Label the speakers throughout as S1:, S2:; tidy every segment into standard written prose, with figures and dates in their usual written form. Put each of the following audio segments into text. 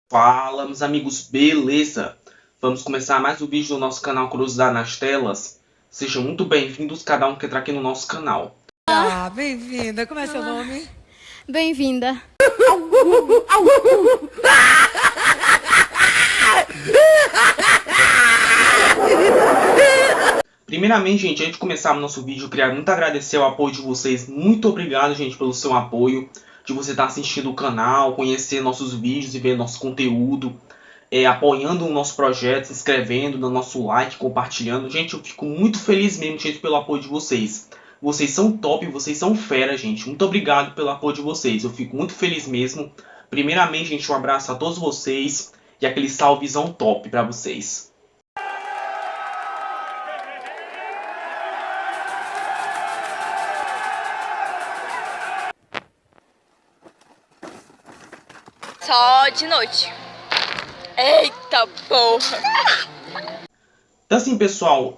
S1: Fala, meus amigos, beleza? Vamos começar mais um vídeo do nosso canal Curiosidade nas Telas. Sejam muito bem-vindos, cada um que entra aqui no nosso canal.
S2: Bem-vinda. Como é seu nome?
S3: Bem-vinda.
S1: Primeiramente, gente, antes de começar o nosso vídeo, eu queria muito agradecer o apoio de vocês. Muito obrigado, gente, pelo seu apoio, de você estar assistindo o canal, conhecer nossos vídeos e ver nosso conteúdo, apoiando o nosso projeto, se inscrevendo, dando nosso like, compartilhando. Gente, eu fico muito feliz mesmo, gente, pelo apoio de vocês. Vocês são top, vocês são fera, gente. Muito obrigado pelo apoio de vocês. Eu fico muito feliz mesmo. Primeiramente, gente, um abraço a todos vocês e aquele salvezão top pra vocês.
S3: Só de noite. Eita porra!
S1: Então assim, pessoal,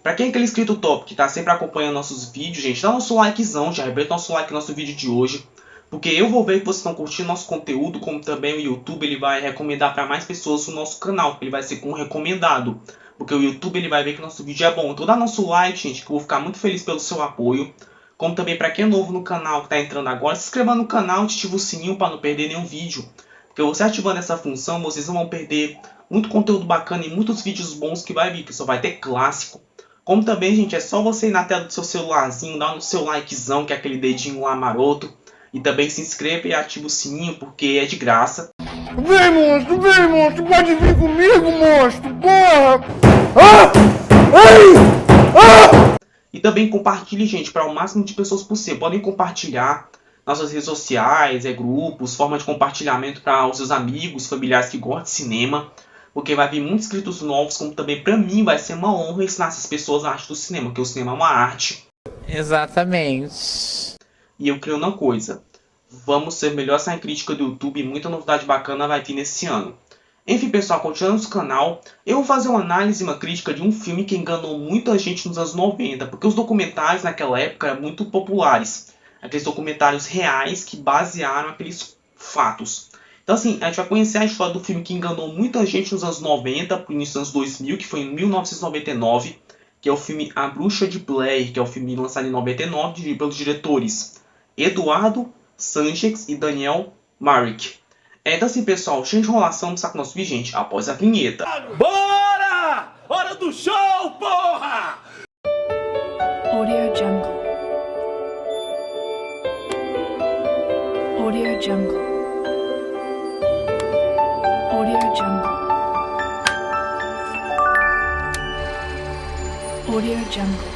S1: pra quem é aquele inscrito top que tá sempre acompanhando nossos vídeos, gente, dá nosso likezão, já arrebenta nosso like no nosso vídeo de hoje. Porque eu vou ver que vocês estão curtindo nosso conteúdo, como também o YouTube ele vai recomendar para mais pessoas o nosso canal, ele vai ser como recomendado. Porque o YouTube ele vai ver que nosso vídeo é bom. Então dá nosso like, gente, que eu vou ficar muito feliz pelo seu apoio. Como também para quem é novo no canal, que tá entrando agora, se inscreva no canal e ative o sininho para não perder nenhum vídeo. Porque você ativando essa função, vocês não vão perder muito conteúdo bacana e muitos vídeos bons que vai vir, que só vai ter clássico. Como também, gente, é só você ir na tela do seu celularzinho, dar no seu likezão, que é aquele dedinho lá maroto. E também se inscreva e ative o sininho, porque é de graça.
S4: Vem, monstro, pode vir comigo, monstro, porra! Ah! Ai!
S1: E também compartilhe, gente, para o máximo de pessoas possível. Podem compartilhar nas suas redes sociais, grupos, forma de compartilhamento para os seus amigos, familiares que gostam de cinema. Porque vai vir muitos inscritos novos, como também para mim vai ser uma honra ensinar essas pessoas a arte do cinema, porque o cinema é uma arte.
S4: Exatamente.
S1: E eu creio numa coisa, vamos ser melhor sem crítica do YouTube e muita novidade bacana vai vir nesse ano. Enfim, pessoal, continuando no canal, eu vou fazer uma análise e uma crítica de um filme que enganou muita gente nos anos 90, porque os documentários naquela época eram muito populares. Aqueles documentários reais que basearam aqueles fatos. Então assim, a gente vai conhecer a história do filme que enganou muita gente nos anos 90, pro início dos anos 2000, que foi em 1999, que é o filme A Bruxa de Blair, que é o filme lançado em 99, dirigido pelos diretores Eduardo Sanchez e Daniel Myrick. Então assim, pessoal, cheio de enrolação, vamos começar com o nosso vídeo, gente, após a vinheta.
S4: Bora! Hora do show, porra!
S5: Audio Jungle. Audio Jungle. Audio Jungle. Audio Jungle.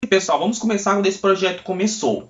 S1: E pessoal, vamos começar quando esse projeto começou.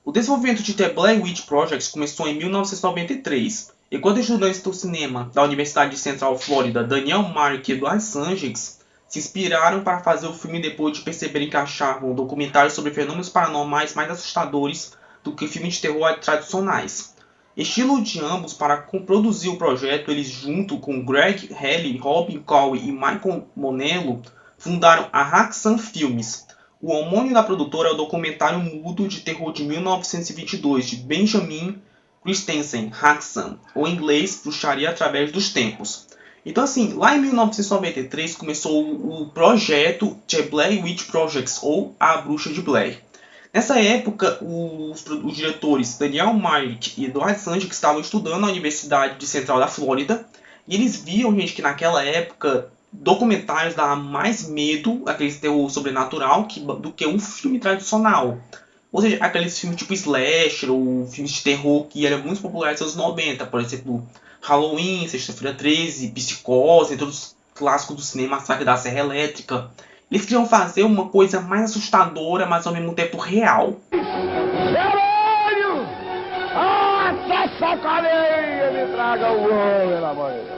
S1: O desenvolvimento de The Blair Witch Project começou em 1993, e quando estudantes do cinema da Universidade de Central Florida, Daniel Myrick e Eduardo Sanchez, se inspiraram para fazer o filme depois de perceberem que achavam documentários sobre fenômenos paranormais mais assustadores do que filmes de terror tradicionais. Estilo de ambos, para produzir o projeto, eles junto com Greg Helly, Robin Cowie e Michael Monello, fundaram a Haxan Filmes. O homônimo da produtora é o documentário mudo de terror de 1922 de Benjamin Christensen, Haxan, ou em inglês, Bruxaria através dos tempos. Então assim, lá em 1993 começou o projeto The Blair Witch Project, ou A Bruxa de Blair. Nessa época, os diretores Daniel Myrick e Eduardo Sanchez estavam estudando na Universidade de Central da Flórida, e eles viam, gente, que naquela época documentários davam mais medo, aqueles terror sobrenatural, do que um filme tradicional. Ou seja, aqueles filmes tipo slasher ou filmes de terror que eram muito populares nos anos 90, por exemplo, Halloween, Sexta-feira 13, Psicose, entre os clássicos do cinema, Massacre da Serra Elétrica. Eles queriam fazer uma coisa mais assustadora, mas ao mesmo tempo real.
S4: Caralho! Ah, essa cadeia me traga o ouro, pelo amor de Deus.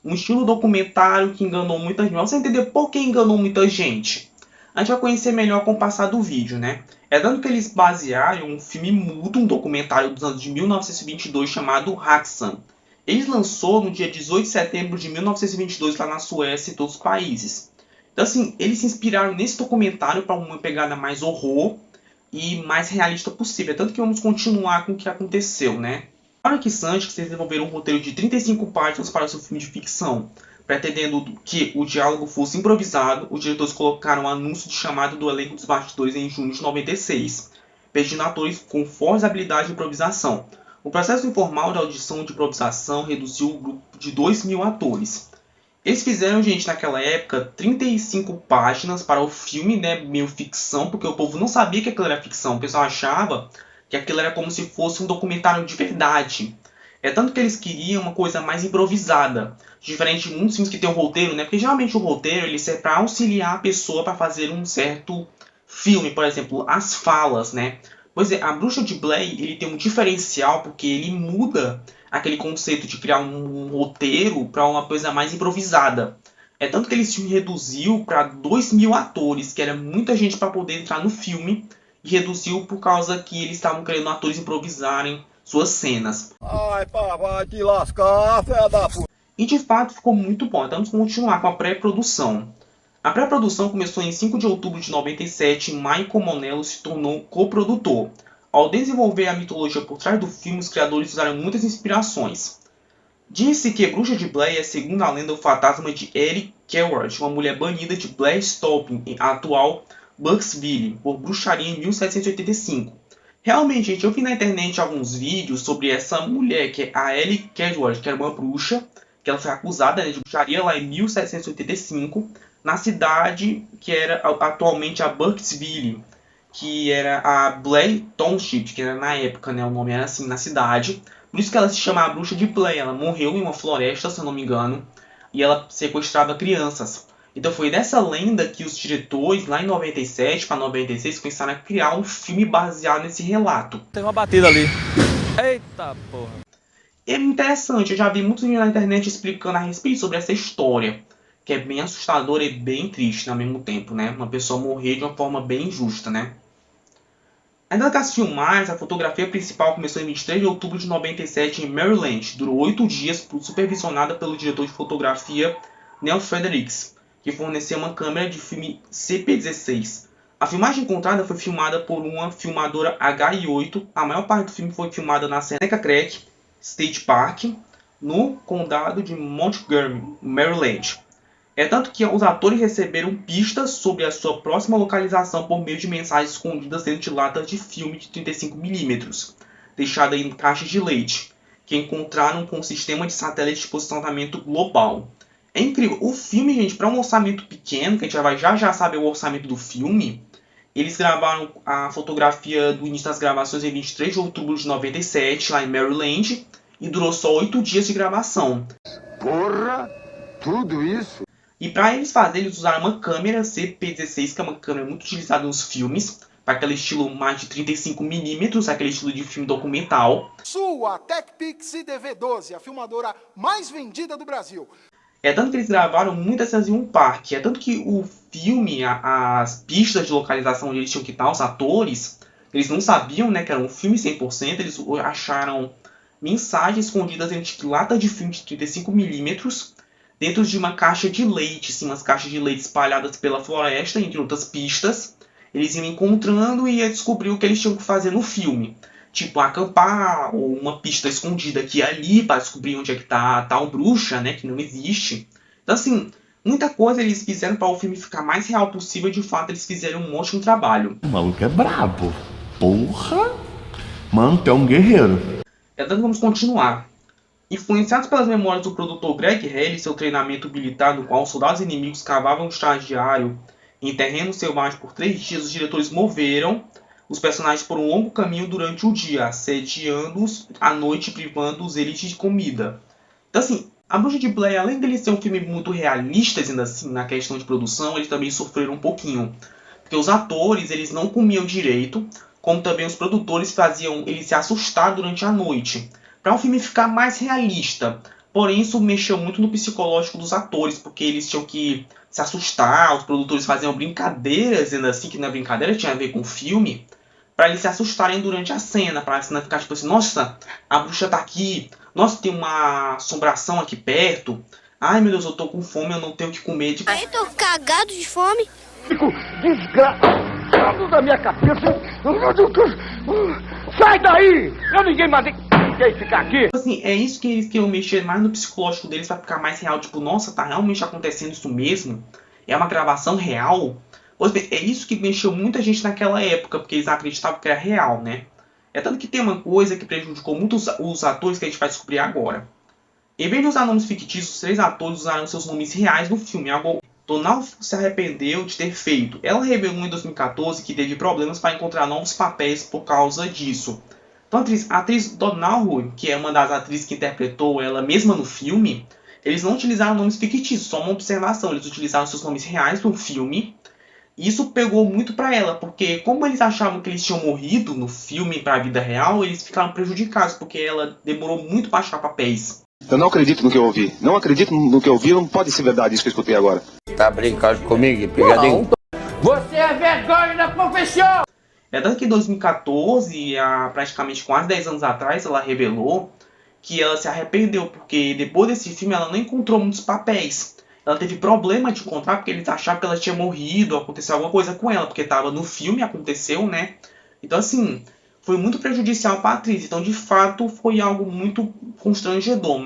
S1: Um estilo documentário que enganou muita gente. Mas você entender por que enganou muita gente? A gente vai conhecer melhor com o passar do vídeo, né? É dando que eles basearam um filme mudo, um documentário dos anos de 1922 chamado Haxan. Ele lançou no dia 18 de setembro de 1922 lá na Suécia e todos os países. Então assim, eles se inspiraram nesse documentário para uma pegada mais horror, e mais realista possível. Tanto que vamos continuar com o que aconteceu, né? Warwick e Sanches desenvolveram um roteiro de 35 páginas para seu filme de ficção. Pretendendo que o diálogo fosse improvisado, os diretores colocaram um anúncio de chamada do elenco dos bastidores em junho de 96, pedindo atores com fortes habilidades de improvisação. O processo informal da audição de improvisação reduziu o grupo de 2.000 atores. Eles fizeram, gente, naquela época, 35 páginas para o filme, né, meio ficção, porque o povo não sabia que aquilo era ficção. O pessoal achava que aquilo era como se fosse um documentário de verdade. É tanto que eles queriam uma coisa mais improvisada, diferente de muitos filmes que tem um roteiro, né? Porque geralmente o roteiro ele serve para auxiliar a pessoa para fazer um certo filme, por exemplo, as falas, né? Pois é, a Bruxa de Blair ele tem um diferencial porque ele muda aquele conceito de criar um roteiro para uma coisa mais improvisada. É tanto que ele se reduziu para 2.000 atores, que era muita gente para poder entrar no filme, e reduziu por causa que eles estavam querendo atores improvisarem suas cenas.
S4: Ai, pá, vai te lascar, fé da puta.
S1: E de fato ficou muito bom. Então vamos continuar com a pré-produção. A pré-produção começou em 5 de outubro de 97 e Michael Monello se tornou coprodutor. Ao desenvolver a mitologia por trás do filme, os criadores usaram muitas inspirações. Disse que Bruxa de Blair é, segundo a lenda, o fantasma de Ellie Kellard, uma mulher banida de Blairstopping, em atual Bucksville, por bruxaria em 1785. Realmente, gente, eu vi na internet alguns vídeos sobre essa mulher, que é a Ellie Kellard, que era uma bruxa, que ela foi acusada de bruxaria lá em 1785, na cidade que era atualmente a Bucksville, que era a Blair Township, que era na época, né, o nome era assim, na cidade. Por isso que ela se chama a Bruxa de Blair. Ela morreu em uma floresta, se eu não me engano, e ela sequestrava crianças. Então foi dessa lenda que os diretores, lá em 97 para 96, começaram a criar um filme baseado nesse relato.
S6: Tem uma batida ali. Eita porra.
S1: É interessante, eu já vi muitos vídeos na internet explicando a respeito sobre essa história, que é bem assustadora e bem triste ao mesmo tempo, né? Uma pessoa morrer de uma forma bem injusta, né? Ainda das filmagens, a fotografia principal começou em 23 de outubro de 97 em Maryland. Durou 8 dias, supervisionada pelo diretor de fotografia Neil Fredericks, que forneceu uma câmera de filme CP16. A filmagem encontrada foi filmada por uma filmadora HI8. A maior parte do filme foi filmada na Seneca Creek State Park, no condado de Montgomery, Maryland. É tanto que os atores receberam pistas sobre a sua próxima localização por meio de mensagens escondidas dentro de latas de filme de 35mm, deixadas em caixas de leite, que encontraram com um sistema de satélite de posicionamento global. É incrível. O filme, gente, para um orçamento pequeno, que a gente vai já saber o orçamento do filme, eles gravaram a fotografia do início das gravações em 23 de outubro de 97, lá em Maryland, e durou só 8 dias de gravação.
S4: Porra, tudo isso?
S1: E para eles fazerem, eles usaram uma câmera CP16, que é uma câmera muito utilizada nos filmes, para aquele estilo mais de 35mm, aquele estilo de filme documental.
S7: Sua TechPix DV12, a filmadora mais vendida do Brasil.
S1: É tanto que eles gravaram muitas cenas em um parque. É tanto que o filme, as pistas de localização onde eles tinham que estar, os atores, eles não sabiam, né, que era um filme 100%. Eles acharam mensagens escondidas dentro de latas de filme de 35mm, dentro de uma caixa de leite, assim, umas caixas de leite espalhadas pela floresta, entre outras pistas. Eles iam encontrando e ia descobrir o que eles tinham que fazer no filme. Tipo, acampar, ou uma pista escondida aqui e ali, para descobrir onde é que tá a tal bruxa, né, que não existe. Então, assim, muita coisa eles fizeram para o filme ficar mais real possível, e de fato eles fizeram um ótimo trabalho.
S8: O maluco é brabo. Porra! Mano, tu é um guerreiro.
S1: Então vamos continuar. Influenciados pelas memórias do produtor Greg Hale e seu treinamento militar, no qual soldados inimigos cavavam um estagiário em terreno selvagem por 3 dias, os diretores moveram os personagens por um longo caminho durante o dia, assediando-os à noite, privando-os eles de comida. Então, assim, A Bruxa de Blair, além dele ser um filme muito realista, ainda assim, na questão de produção, eles também sofreram um pouquinho. Porque os atores, eles não comiam direito, como também os produtores faziam eles se assustar durante a noite, para o filme ficar mais realista. Porém, isso mexeu muito no psicológico dos atores, porque eles tinham que se assustar, os produtores faziam brincadeiras, ainda assim, que não é brincadeira, tinha a ver com o filme, para eles se assustarem durante a cena, para a cena ficar tipo assim, nossa, a bruxa tá aqui, nossa, tem uma assombração aqui perto, ai meu Deus, eu tô com fome, eu não tenho o que comer. Tipo...
S9: Aí tô cagado de fome.
S4: Desgraça. tirando da minha cabeça. Sai daí! Eu ninguém mandei ficar aqui.
S1: Assim, é isso que eles queriam mexer mais no psicológico deles pra ficar mais real. Tipo, nossa, tá realmente acontecendo isso mesmo? É uma gravação real? Pois bem, é isso que mexeu muita gente naquela época, porque eles acreditavam que era real, né? É tanto que tem uma coisa que prejudicou muito os atores que a gente vai descobrir agora. Em vez de usar nomes fictícios, os 3 atores usaram seus nomes reais no filme, algo Donald se arrependeu de ter feito. Ela revelou em 2014 que teve problemas para encontrar novos papéis por causa disso. Então a atriz Donald, que é uma das atrizes que interpretou ela mesma no filme, eles não utilizaram nomes fictícios, só uma observação, eles utilizaram seus nomes reais no filme. Isso pegou muito para ela, porque como eles achavam que eles tinham morrido no filme para a vida real, eles ficaram prejudicados, porque ela demorou muito para achar papéis.
S9: Eu não acredito no que eu ouvi. Não acredito no que eu ouvi, não pode ser verdade isso que eu escutei agora.
S10: Tá brincando comigo, pegadinho?
S4: Você é vergonha da profissão!
S1: É tanto que em 2014, praticamente quase 10 anos atrás, ela revelou que ela se arrependeu, porque depois desse filme ela não encontrou muitos papéis. Ela teve problema de encontrar porque eles achavam que ela tinha morrido, aconteceu alguma coisa com ela, porque estava no filme, aconteceu, né? Então assim, foi muito prejudicial para a atriz. Então de fato foi algo muito constrangedor.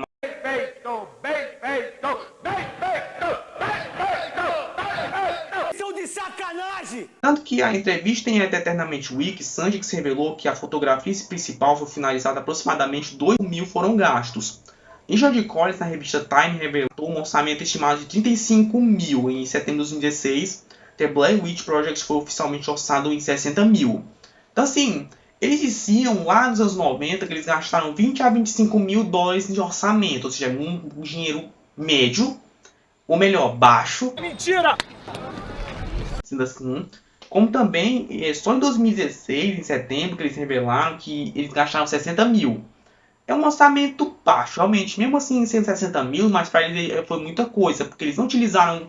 S1: Tanto que a entrevista em Eternamente Week, Sandix revelou que a fotografia principal foi finalizada aproximadamente 2.000 foram gastos. E Jodie Collins, na revista Time, revelou um orçamento estimado de 35 mil em setembro de 2016. The Blair Witch Project foi oficialmente orçado em 60 mil. Então assim, eles diziam lá nos anos 90 que eles gastaram 20 a 25 mil dólares de orçamento, ou seja, um dinheiro médio, ou melhor, baixo.
S4: Mentira!
S1: Assim, como também, só em 2016, em setembro, que eles revelaram que eles gastaram 60 mil. É um orçamento baixo, realmente. Mesmo assim, 160 mil, mas para eles foi muita coisa. Porque eles não utilizaram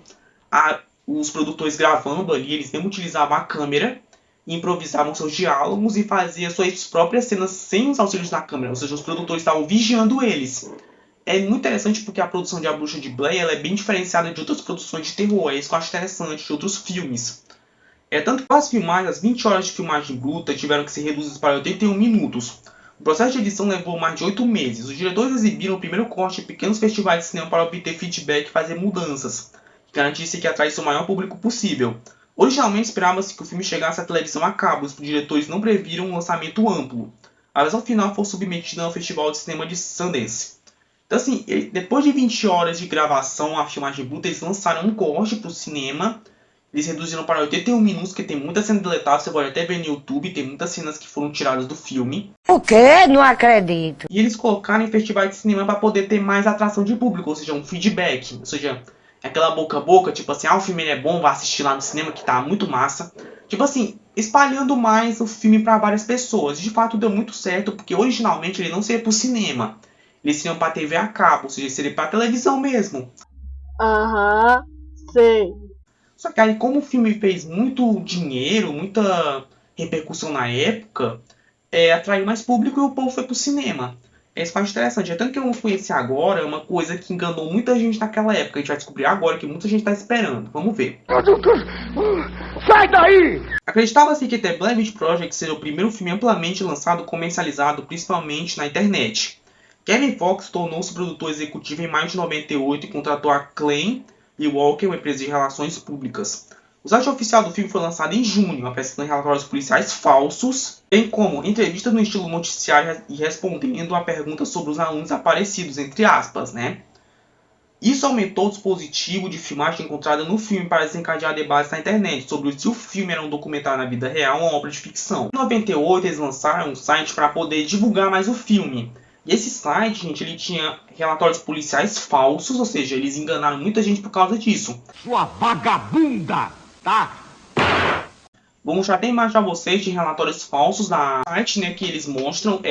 S1: os produtores gravando ali. Eles mesmo utilizavam a câmera, improvisavam seus diálogos e faziam suas próprias cenas sem os auxílios da câmera. Ou seja, os produtores estavam vigiando eles. É muito interessante porque a produção de A Bruxa de Blair ela é bem diferenciada de outras produções de terror. É isso que eu acho interessante, de outros filmes. Tanto que as filmagens, as 20 horas de filmagem bruta tiveram que ser reduzidas para 81 minutos. O processo de edição levou mais de 8 meses. Os diretores exibiram o primeiro corte em pequenos festivais de cinema para obter feedback e fazer mudanças, que garantisse que atraísse o maior público possível. Originalmente esperava-se que o filme chegasse à televisão a cabo, os diretores não previram um lançamento amplo. A versão final foi submetida ao Festival de Cinema de Sundance. Então assim, depois de 20 horas de gravação, a filmagem bruta, eles lançaram um corte para o cinema. Eles reduziram para 81 minutos, que tem muita cena deletada, você pode até ver no YouTube, tem muitas cenas que foram tiradas do filme.
S2: O quê? Não acredito.
S1: E eles colocaram em festivais de cinema para poder ter mais atração de público, ou seja, um feedback. Ou seja, aquela boca a boca, tipo assim, o filme é bom, vai assistir lá no cinema que tá muito massa. Tipo assim, espalhando mais o filme para várias pessoas. De fato deu muito certo, porque originalmente ele não seria pro cinema. Eles seriam para TV a cabo, ou seja, seria para televisão mesmo.
S11: Aham, sei.
S1: Só que aí, como o filme fez muito dinheiro, muita repercussão na época, atraiu mais público e o povo foi pro cinema. Isso faz interessante. É tanto que eu conheci agora, é uma coisa que enganou muita gente naquela época. A gente vai descobrir agora que muita gente tá esperando. Vamos ver.
S4: Sai daí!
S1: Acreditava-se que The Blair Witch Project seria o primeiro filme amplamente lançado e comercializado, principalmente na internet. Kevin Fox tornou-se produtor executivo em maio de 98 e contratou a Klein e Walker, uma empresa de relações públicas. O site oficial do filme foi lançado em junho, apresentando relatórios policiais falsos, bem como entrevistas no estilo noticiário e respondendo a perguntas sobre os alunos aparecidos, entre aspas, né? Isso aumentou o dispositivo de filmagem encontrado no filme para desencadear debates na internet sobre se o filme era um documentário na vida real ou uma obra de ficção. Em 98, eles lançaram um site para poder divulgar mais o filme. E esse site, gente, ele tinha relatórios policiais falsos, ou seja, eles enganaram muita gente por causa disso.
S4: Sua vagabunda, tá?
S1: Vou mostrar até imagem para vocês de relatórios falsos da site, né, que eles mostram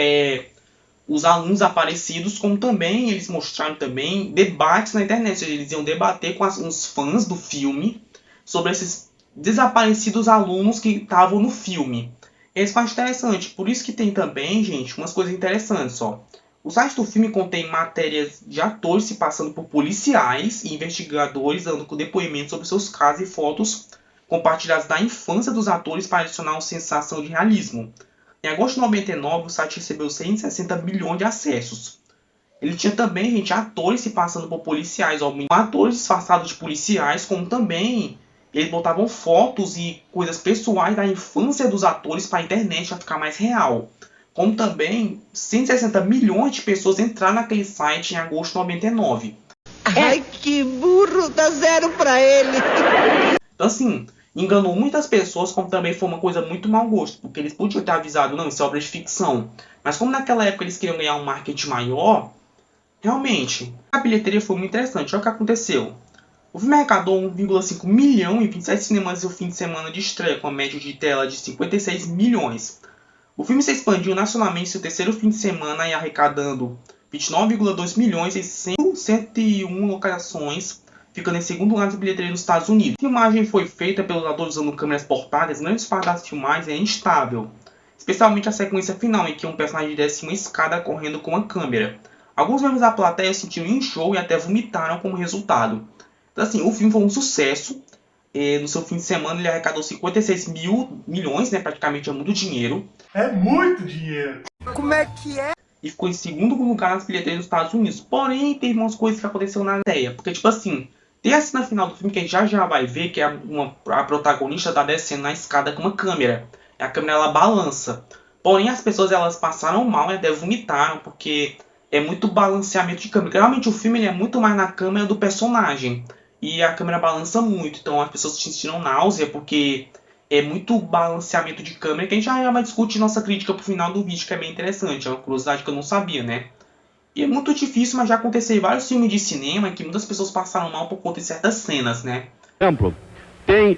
S1: os alunos aparecidos, como também eles mostraram também debates na internet, ou seja, eles iam debater com os fãs do filme sobre esses desaparecidos alunos que estavam no filme. Esse faz interessante, por isso que tem também, gente, umas coisas interessantes, ó. O site do filme contém matérias de atores se passando por policiais e investigadores dando depoimentos sobre seus casos e fotos compartilhadas da infância dos atores para adicionar uma sensação de realismo. Em agosto de 99, o site recebeu 160 milhões de acessos. Ele tinha também, gente, atores se passando por policiais, atores disfarçados de policiais, como também eles botavam fotos e coisas pessoais da infância dos atores para a internet para ficar mais real. Como também 160 milhões de pessoas entraram naquele site em agosto de 99.
S2: Ai, que burro, dá 0 pra ele.
S1: Então assim, enganou muitas pessoas, como também foi uma coisa muito mau gosto, porque eles podiam ter avisado, não, isso é obra de ficção. Mas como naquela época eles queriam ganhar um marketing maior, realmente, a bilheteria foi muito interessante. Olha o que aconteceu. O filme arrecadou 1,5 milhão em 27 cinemas no fim de semana de estreia, com a média de tela de 56 milhões. O filme se expandiu nacionalmente em seu terceiro fim de semana e arrecadando 29,2 milhões em 101 locações, ficando em segundo lugar de bilheteria nos Estados Unidos. A filmagem foi feita pelos atores usando câmeras portáteis, grande parte das filmagens é instável, especialmente a sequência final, em que um personagem desce uma escada correndo com uma câmera. Alguns membros da plateia sentiram enjoo e até vomitaram como resultado. Então, assim, o filme foi um sucesso. No seu fim de semana ele arrecadou 56 milhões, né? Praticamente é muito dinheiro.
S4: É muito dinheiro.
S2: Como é que é?
S1: E ficou em segundo lugar nas bilheterias dos Estados Unidos. Porém, teve umas coisas que aconteceram na ideia. Porque, tipo assim, tem a cena final do filme que a gente já vai ver, que a protagonista tá descendo na escada com uma câmera. E a câmera, ela balança. Porém, as pessoas, elas passaram mal e até vomitaram, porque é muito balanceamento de câmera. Realmente, o filme ele é muito mais na câmera do personagem. E a câmera balança muito, então as pessoas sentiram náusea, porque é muito balanceamento de câmera, que a gente já vai discutir nossa crítica pro final do vídeo, que é bem interessante, é uma curiosidade que eu não sabia, né? E é muito difícil, mas já aconteceu em vários filmes de cinema que muitas pessoas passaram mal por conta de certas cenas, né?
S4: Exemplo, tem...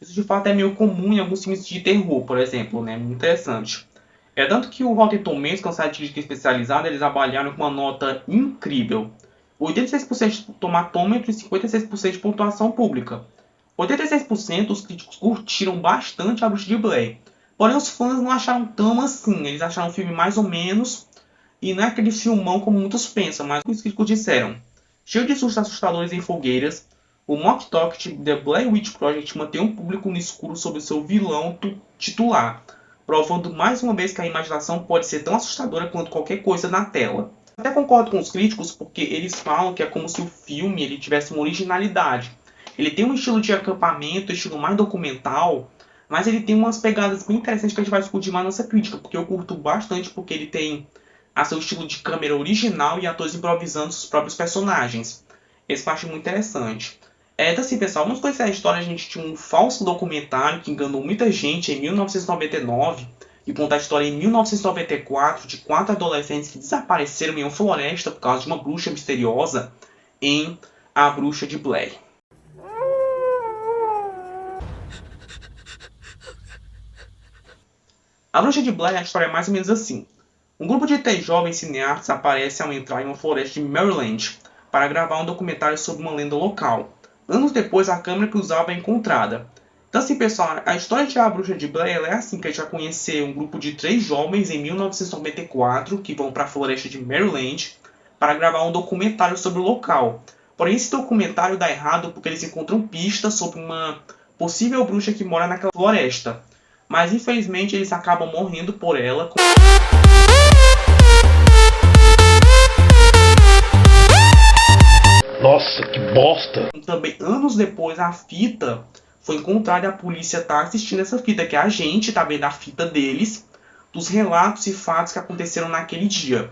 S1: Isso de fato é meio comum em alguns filmes de terror, por exemplo, né? Muito interessante. É tanto que o Rotten Tomatoes, que é um site de crítica especializado, eles avaliaram com uma nota incrível. 86% de tomatômetro e 56% de pontuação pública. 86% dos críticos curtiram bastante A Bruxa de Blair. Porém, os fãs não acharam tão assim. Eles acharam o filme mais ou menos. E não é aquele filmão como muitos pensam, mas os críticos disseram. Cheio de sustos assustadores em fogueiras, o Mock Talk The Blair Witch Project mantém um público no escuro sobre o seu vilão titular, provando mais uma vez que a imaginação pode ser tão assustadora quanto qualquer coisa na tela. Até concordo com os críticos, porque eles falam que é como se o filme ele tivesse uma originalidade. Ele tem um estilo de acampamento, estilo mais documental, mas ele tem umas pegadas bem interessantes que a gente vai discutir mais nessa crítica, porque eu curto bastante, porque ele tem a seu estilo de câmera original e atores improvisando os próprios personagens. Esse eu acho muito interessante. Então assim, pessoal, vamos conhecer a história. A gente tinha um falso documentário que enganou muita gente em 1999 e conta a história em 1994 de 4 adolescentes que desapareceram em uma floresta por causa de uma bruxa misteriosa em A Bruxa de Blair. A Bruxa de Blair, a história é mais ou menos assim. Um grupo de 3 jovens cineastas aparece ao entrar em uma floresta de Maryland para gravar um documentário sobre uma lenda local. Anos depois, a câmera que usava é encontrada. Então assim, pessoal, a história de A Bruxa de Blair é assim, que a gente vai conhecer um grupo de 3 jovens em 1994 que vão para a floresta de Maryland para gravar um documentário sobre o local. Porém, esse documentário dá errado porque eles encontram pistas sobre uma possível bruxa que mora naquela floresta. Mas infelizmente eles acabam morrendo por ela.
S4: Nossa, que bosta!
S1: Também, anos depois, a fita foi encontrada e a polícia está assistindo essa fita, que a gente está vendo a fita deles, dos relatos e fatos que aconteceram naquele dia.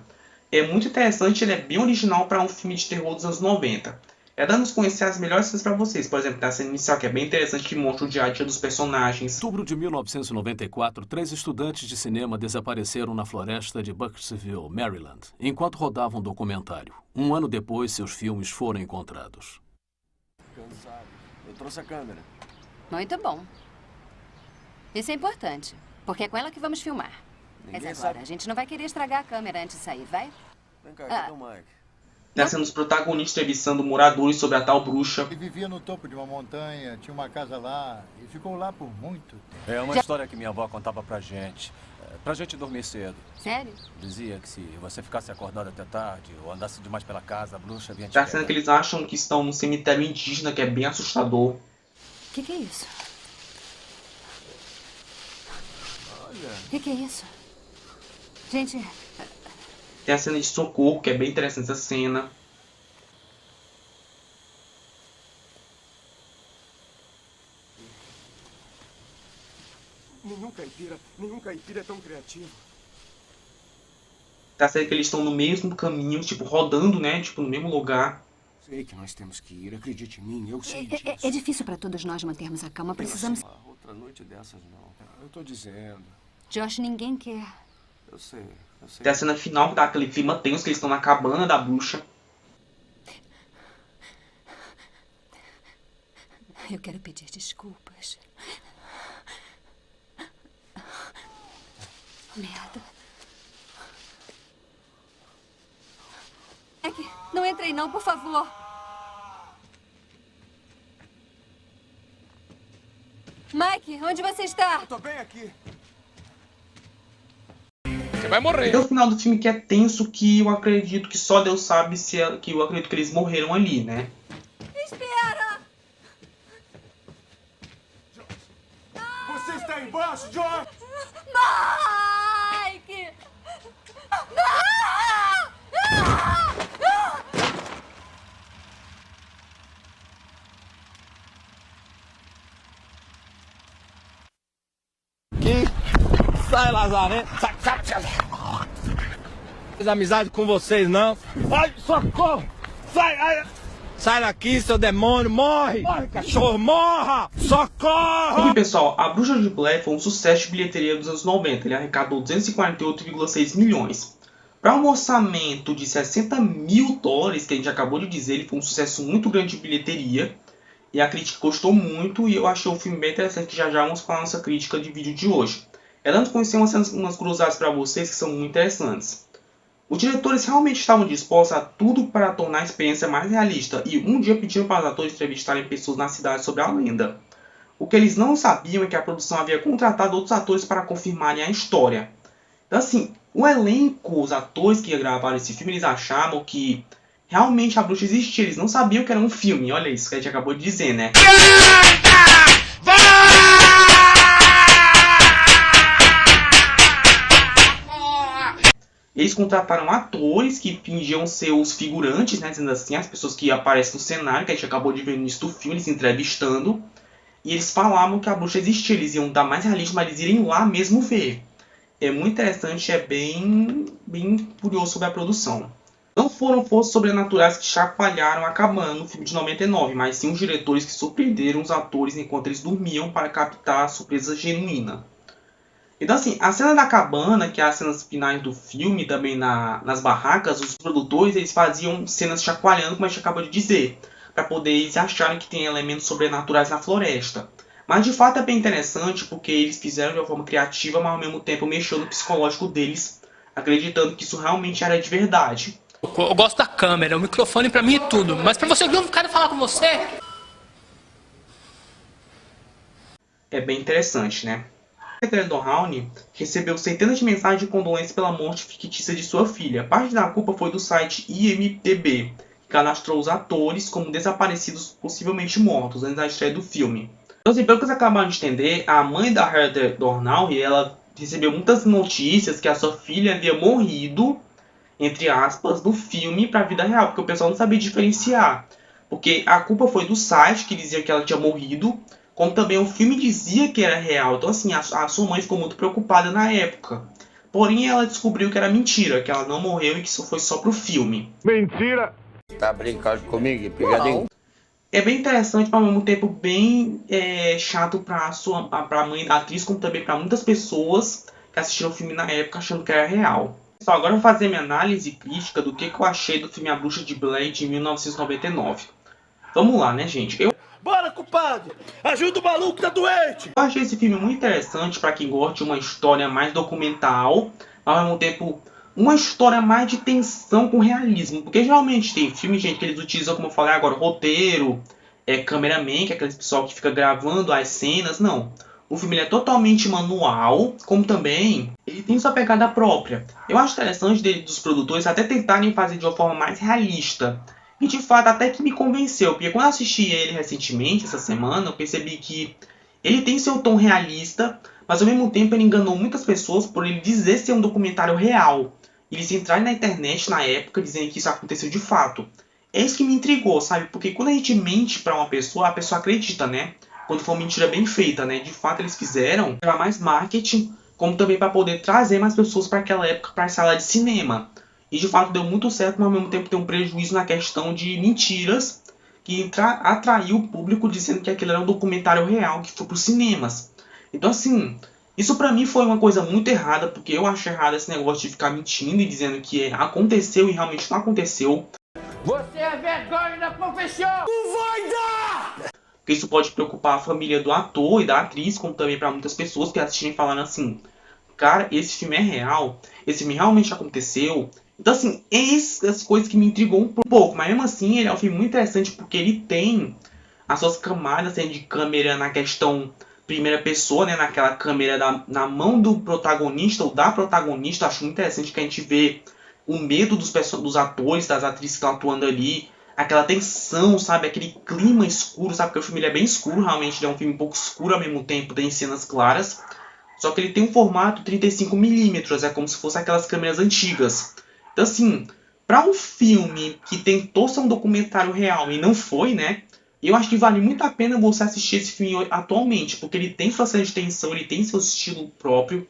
S1: É muito interessante, ele é bem original para um filme de terror dos anos 90. Dando-nos conhecer as melhores cenas para vocês. Por exemplo, a cena inicial, que é bem interessante, que mostra o dia a dia dos personagens.
S12: Em outubro de 1994, 3 estudantes de cinema desapareceram na floresta de Burkittsville, Maryland, enquanto rodavam um documentário. Um ano depois, seus filmes foram encontrados.
S10: Cansado. Eu trouxe a câmera.
S13: Muito bom. Isso é importante, porque é com ela que vamos filmar. Mas agora, a gente não vai querer estragar a câmera antes de sair, vai?
S10: Vem cá, cadê o Mike?
S1: Sendo os protagonistas entrevistando moradores sobre a tal bruxa.
S14: Ele vivia no topo de uma montanha, tinha uma casa lá e ficou lá por muito tempo.
S12: É uma história que minha avó contava pra gente.
S10: Pra gente dormir cedo.
S13: Sério?
S10: Dizia que se você ficasse acordado até tarde ou andasse demais pela casa, a bruxa vinha te
S1: Tá sendo que eles acham que estão num cemitério indígena, que é bem assustador.
S13: O que é isso?
S10: Olha.
S13: O que é isso? Gente...
S1: Tem a cena de socorro, que é bem interessante essa cena.
S15: Nenhum caipira é tão criativo.
S1: Tá certo que eles estão no mesmo caminho, tipo, rodando, né? Tipo, no mesmo lugar.
S15: Sei que nós temos que ir, acredite em mim, eu sei disso.
S13: É difícil pra todos nós mantermos a calma, precisamos...
S10: Outra noite dessas não.
S15: Eu tô dizendo.
S13: Josh, ninguém quer.
S10: Eu sei.
S1: Tem a cena final que dá aquele clima tenso, que eles estão na cabana da bruxa.
S13: Eu quero pedir desculpas. Merda. Mike, não entrei não, por favor. Mike, onde você está?
S15: Eu tô bem aqui.
S6: Você vai morrer.
S1: E o final do filme que é tenso, que eu acredito que só Deus sabe se é, que eu acredito que eles morreram ali, né?
S13: Espera!
S15: Você está embaixo, George!
S13: Mike!
S16: Sai, Lazarento. Sai. Fiz amizade com vocês, não. Ai, socorro. Sai daqui, seu demônio. Morre, cachorro, morra. Socorro.
S1: Aqui, pessoal, A Bruxa de Blair foi um sucesso de bilheteria dos anos 90. Ele arrecadou 248,6 milhões. Para um orçamento de 60 mil dólares, que a gente acabou de dizer, ele foi um sucesso muito grande de bilheteria. E a crítica gostou muito, e eu achei o filme bem interessante, que já vamos falar nossa crítica de vídeo de hoje. Ela nos conheceu umas curiosidades para vocês que são muito interessantes. Os diretores realmente estavam dispostos a tudo para tornar a experiência mais realista, e um dia pediram para os atores entrevistarem pessoas na cidade sobre a lenda. O que eles não sabiam é que a produção havia contratado outros atores para confirmarem a história. Então assim, o elenco, os atores que gravaram esse filme, eles achavam que realmente a bruxa existia, eles não sabiam que era um filme. Olha isso que a gente acabou de dizer, né? Eles contrataram atores que fingiam ser os figurantes, né, dizendo assim, as pessoas que aparecem no cenário, que a gente acabou de ver no início do filme, eles entrevistando. E eles falavam que a bruxa existia, eles iam dar mais realismo, mas eles irem lá mesmo ver. É muito interessante, é bem curioso sobre a produção. Não foram forças sobrenaturais que chacoalharam a cabana no filme de 99, mas sim os diretores que surpreenderam os atores enquanto eles dormiam para captar a surpresa genuína. Então assim, a cena da cabana, que é as cenas finais do filme, também nas barracas, os produtores eles faziam cenas chacoalhando, como a gente acabou de dizer, para poder eles acharem que tem elementos sobrenaturais na floresta. Mas de fato é bem interessante, porque eles fizeram de uma forma criativa, mas ao mesmo tempo mexeu no psicológico deles, acreditando que isso realmente era de verdade.
S17: Eu gosto da câmera, o microfone pra mim é tudo, mas pra você ver um cara falar com você...
S1: É bem interessante, né? A secretária Downey recebeu centenas de mensagens de condolência pela morte fictícia de sua filha. Parte da culpa foi do site IMDb, que cadastrou os atores como desaparecidos, possivelmente mortos, antes da estreia do filme. Então, assim, pelo que vocês acabaram de entender, a mãe da Heather Downey, ela recebeu muitas notícias que a sua filha havia morrido, entre aspas, do filme para a vida real, porque o pessoal não sabia diferenciar. Porque a culpa foi do site, que dizia que ela tinha morrido, como também o filme dizia que era real. Então assim, a sua mãe ficou muito preocupada na época. Porém, ela descobriu que era mentira, que ela não morreu e que isso foi só pro filme.
S15: Mentira!
S16: Tá brincando comigo, pegadinho?
S1: É bem interessante, mas ao mesmo tempo bem chato pra mãe da atriz, como também para muitas pessoas que assistiram o filme na época achando que era real. Pessoal, agora eu vou fazer minha análise crítica do que eu achei do filme A Bruxa de Blair de 1999. Vamos lá, né, gente?
S16: Bora, compadre! Ajuda o maluco que tá doente!
S1: Eu achei esse filme muito interessante para quem gosta de uma história mais documental, mas ao mesmo tempo uma história mais de tensão com realismo. Porque geralmente tem filme, gente, que eles utilizam, como eu falei agora, roteiro, cameraman, que é aquele pessoal que fica gravando as cenas. Não. O filme ele é totalmente manual, como também ele tem sua pegada própria. Eu acho interessante dos produtores até tentarem fazer de uma forma mais realista. E de fato até que me convenceu, porque quando eu assisti ele recentemente, essa semana, eu percebi que ele tem seu tom realista, mas ao mesmo tempo ele enganou muitas pessoas por ele dizer ser um documentário real. Eles entraram na internet na época dizendo que isso aconteceu de fato. É isso que me intrigou, sabe? Porque quando a gente mente pra uma pessoa, a pessoa acredita, né? Quando for uma mentira bem feita, né? De fato eles fizeram para mais marketing, como também para poder trazer mais pessoas para aquela época para a sala de cinema. E de fato deu muito certo, mas ao mesmo tempo tem um prejuízo na questão de mentiras que atraiu o público dizendo que aquilo era um documentário real que foi para os cinemas. Então assim, isso para mim foi uma coisa muito errada, porque eu acho errado esse negócio de ficar mentindo e dizendo que aconteceu e realmente não aconteceu.
S4: Você é vergonha da profissão! Não vai dar!
S1: Porque isso pode preocupar a família do ator e da atriz, como também para muitas pessoas que assistirem falando assim: cara, esse filme é real, esse filme realmente aconteceu. Então assim, essas coisas que me intrigou um pouco, mas mesmo assim ele é um filme muito interessante porque ele tem as suas camadas de câmera na questão primeira pessoa, né, naquela câmera na mão do protagonista ou da protagonista. Acho muito interessante que a gente vê o medo dos atores, das atrizes que estão atuando ali, aquela tensão, sabe, aquele clima escuro, sabe, porque o filme ele é bem escuro, realmente ele é um filme um pouco escuro ao mesmo tempo, tem cenas claras, só que ele tem um formato 35mm, é como se fosse aquelas câmeras antigas. Então assim, para um filme que tentou ser um documentário real e não foi, né, eu acho que vale muito a pena você assistir esse filme atualmente, porque ele tem sua cena de tensão, ele tem seu estilo próprio,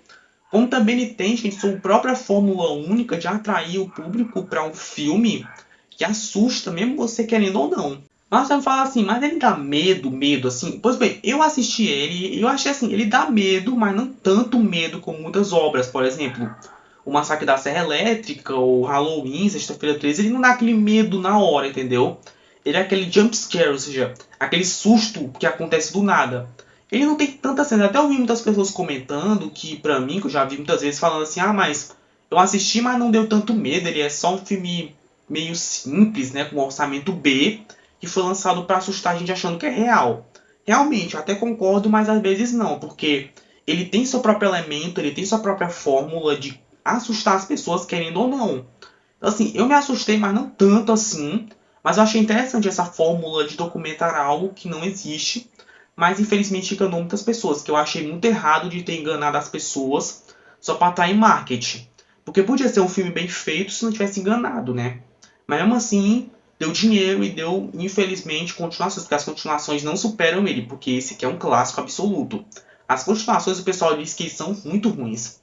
S1: como também ele tem, gente, sua própria fórmula única de atrair o público para um filme que assusta, mesmo você querendo ou não. Mas você vai falar assim, mas ele dá medo, assim? Pois bem, eu assisti ele e eu achei assim, ele dá medo, mas não tanto medo como muitas obras. Por exemplo, o Massacre da Serra Elétrica, ou Halloween, Sexta-feira 13, ele não dá aquele medo na hora, entendeu? Ele é aquele jump scare, ou seja, aquele susto que acontece do nada. Ele não tem tanta cena. Até ouvi muitas pessoas comentando que, pra mim, que eu já vi muitas vezes falando assim, ah, mas eu assisti, mas não deu tanto medo. Ele é só um filme meio simples, né, com um orçamento B, que foi lançado pra assustar a gente achando que é real. Realmente, eu até concordo, mas às vezes não, porque ele tem seu próprio elemento, ele tem sua própria fórmula de assustar as pessoas, querendo ou não. Então, assim, eu me assustei, mas não tanto assim. Mas eu achei interessante essa fórmula de documentar algo que não existe, mas infelizmente enganou muitas pessoas, que eu achei muito errado de ter enganado as pessoas só para atrair marketing. Porque podia ser um filme bem feito se não tivesse enganado, né? Mas mesmo assim, deu dinheiro e deu, infelizmente, continuações, porque as continuações não superam ele, porque esse aqui é um clássico absoluto. As continuações o pessoal diz que são muito ruins.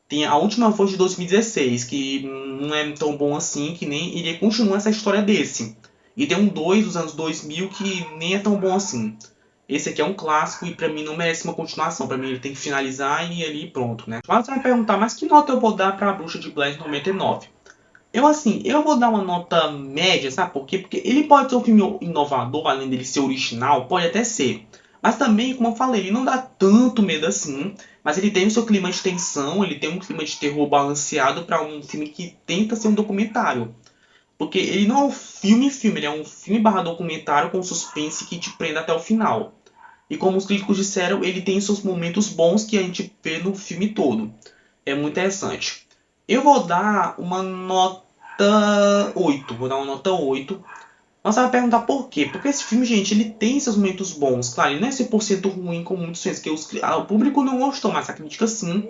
S1: Tem a última foi de 2016, que não é tão bom assim, que nem ele continua essa história desse. E tem um 2 dos anos 2000 que nem é tão bom assim. Esse aqui é um clássico e pra mim não merece uma continuação. Pra mim ele tem que finalizar e ali pronto, né? Mas você vai perguntar, mas que nota eu vou dar pra Bruxa de Blair 99? Eu vou dar uma nota média, sabe por quê? Porque ele pode ser um filme inovador, além dele ser original, pode até ser. Mas também, como eu falei, ele não dá tanto medo assim. Mas ele tem o seu clima de tensão, ele tem um clima de terror balanceado pra um filme que tenta ser um documentário. Porque ele não é um filme, ele é um filme / documentário com suspense que te prenda até o final. E como os críticos disseram, ele tem seus momentos bons que a gente vê no filme todo. É muito interessante. Eu vou dar uma nota 8. Vou dar uma nota 8. Mas você vai perguntar por quê? Porque esse filme, gente, ele tem seus momentos bons. Claro, ele não é 100% ruim como muitos filmes, que o público não gostou, mas a crítica sim,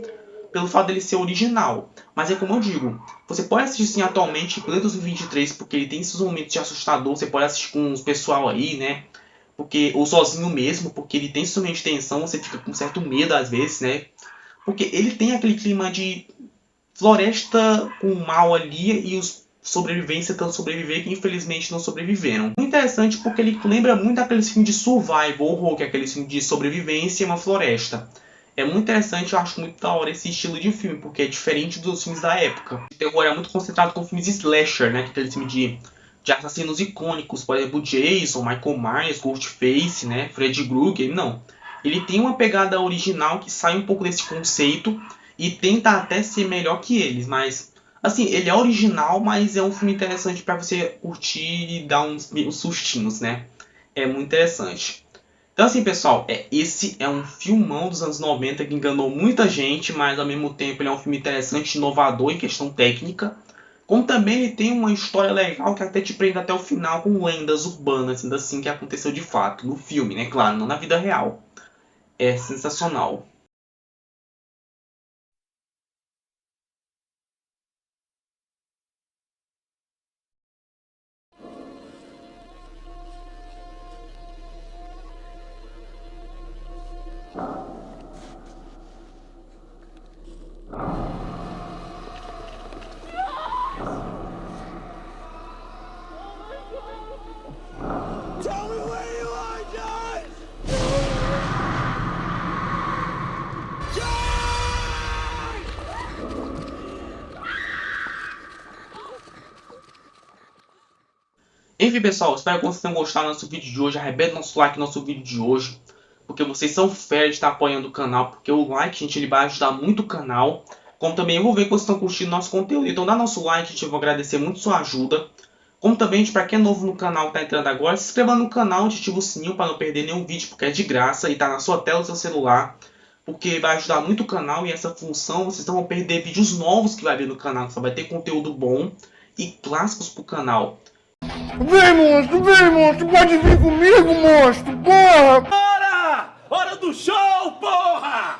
S1: pelo fato dele ser original. Mas é como eu digo, você pode assistir sim atualmente, em pleno 2023, porque ele tem seus momentos de assustador. Você pode assistir com os pessoal aí, né? Ou sozinho mesmo, porque ele tem seus momentos de tensão, você fica com certo medo às vezes, né? Porque ele tem aquele clima de floresta com mal ali e os sobreviventes tentando sobreviver que infelizmente não sobreviveram. Muito interessante porque ele lembra muito daqueles filmes de survival horror, que é aquele filme de sobrevivência em uma floresta. É muito interessante, eu acho muito da hora esse estilo de filme, porque é diferente dos filmes da época. O terror é muito concentrado com filmes slasher, né? Que é aquele filme de assassinos icônicos, por exemplo, Jason, Michael Myers, Ghostface, né? Freddy Krueger, não. Ele tem uma pegada original que sai um pouco desse conceito e tenta até ser melhor que eles, mas assim, ele é original, mas é um filme interessante para você curtir e dar uns sustinhos, né? É muito interessante. Então assim, pessoal, esse é um filmão dos anos 90 que enganou muita gente, mas ao mesmo tempo ele é um filme interessante, inovador em questão técnica. Como também ele tem uma história legal que até te prende até o final com lendas urbanas, ainda assim, que aconteceu de fato no filme, né? Claro, não na vida real. É sensacional. Enfim, pessoal, espero que vocês tenham gostado do nosso vídeo de hoje. Arrebenta nosso like no nosso vídeo de hoje, porque vocês são fera de estar apoiando o canal, porque o like, gente, ele vai ajudar muito o canal. Como também eu vou ver que vocês estão curtindo nosso conteúdo, então dá nosso like, gente, eu vou agradecer muito sua ajuda. Como também, gente, para quem é novo no canal, está entrando agora, se inscreva no canal, ativa o sininho para não perder nenhum vídeo, porque é de graça e está na sua tela do seu celular, porque vai ajudar muito o canal e essa função, vocês não vão perder vídeos novos que vai vir no canal, só vai ter conteúdo bom e clássicos pro canal.
S15: Vem, monstro, pode vir comigo, monstro, porra! Hora do show, porra!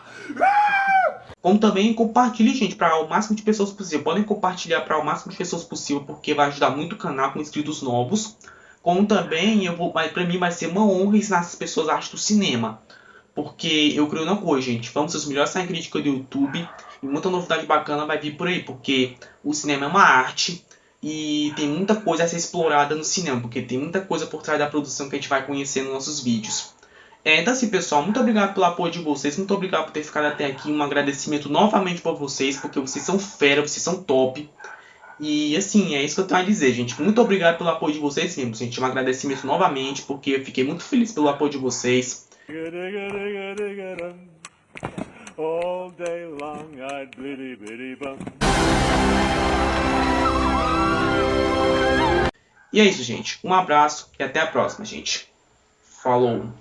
S1: Como também compartilhe, gente, para o máximo de pessoas possível. Podem compartilhar para o máximo de pessoas possível, porque vai ajudar muito o canal com inscritos novos. Como também, para mim vai ser uma honra ensinar essas pessoas a arte do cinema. Porque eu creio uma coisa, gente, vamos ser os melhores na crítica do YouTube. E muita novidade bacana vai vir por aí, porque o cinema é uma arte. E tem muita coisa a ser explorada no cinema, porque tem muita coisa por trás da produção que a gente vai conhecer nos nossos vídeos. Então assim, pessoal, muito obrigado pelo apoio de vocês, muito obrigado por ter ficado até aqui, um agradecimento novamente para vocês, porque vocês são fera, vocês são top. E assim, é isso que eu tenho a dizer, gente, muito obrigado pelo apoio de vocês mesmo, gente, um agradecimento novamente, porque eu fiquei muito feliz pelo apoio de vocês. All day long I'd blitty bitty bum. E é isso, gente. Um abraço e até a próxima, gente. Falou!